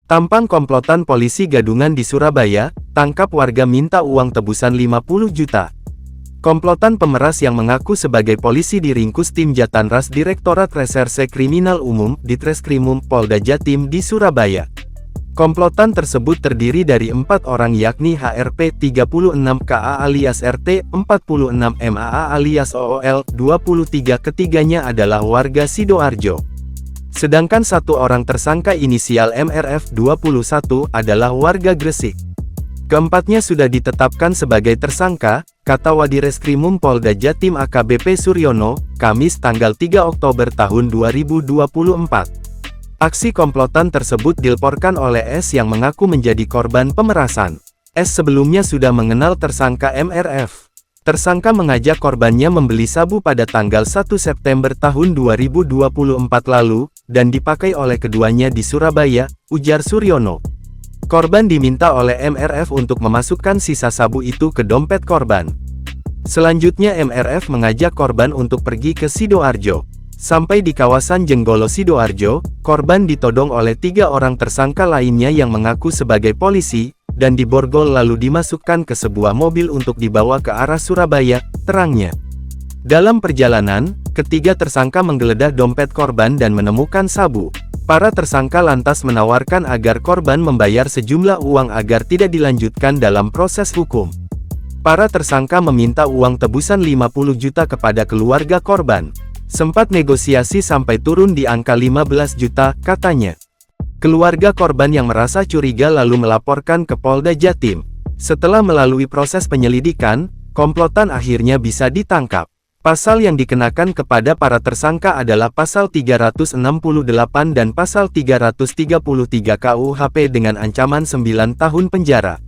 Tampang komplotan polisi gadungan di Surabaya, tangkap warga minta uang tebusan 50 juta. Komplotan pemeras yang mengaku sebagai polisi diringkus tim Jatanras Direktorat Reserse Kriminal Umum, Ditreskrimum, Polda Jatim di Surabaya. Komplotan tersebut terdiri dari 4 orang yakni HRP 36 KA alias RT, 46 MAA alias OOL, 23 ketiganya adalah warga Sidoarjo. Sedangkan 1 orang tersangka inisial MRF 21 adalah warga Gresik. Keempatnya sudah ditetapkan sebagai tersangka, kata Wadireskrimum Polda Jatim AKBP Suryono, Kamis tanggal 3 Oktober tahun 2024. Aksi komplotan tersebut dilaporkan oleh S yang mengaku menjadi korban pemerasan. S sebelumnya sudah mengenal tersangka MRF. Tersangka mengajak korbannya membeli sabu pada tanggal 1 September tahun 2024 lalu, dan dipakai oleh keduanya di Surabaya, ujar Suryono. Korban diminta oleh MRF untuk memasukkan sisa sabu itu ke dompet korban. Selanjutnya MRF mengajak korban untuk pergi ke Sidoarjo. Sampai di kawasan Jenggolo Sidoarjo, korban ditodong oleh 3 orang tersangka lainnya yang mengaku sebagai polisi, dan diborgol lalu dimasukkan ke sebuah mobil untuk dibawa ke arah Surabaya, terangnya. Dalam perjalanan, ketiga tersangka menggeledah dompet korban dan menemukan sabu. Para tersangka lantas menawarkan agar korban membayar sejumlah uang agar tidak dilanjutkan dalam proses hukum. Para tersangka meminta uang tebusan 50 juta kepada keluarga korban. Sempat negosiasi sampai turun di angka 15 juta, katanya. Keluarga korban yang merasa curiga lalu melaporkan ke Polda Jatim. Setelah melalui proses penyelidikan, komplotan akhirnya bisa ditangkap. Pasal yang dikenakan kepada para tersangka adalah Pasal 368 dan Pasal 333 KUHP dengan ancaman 9 tahun penjara.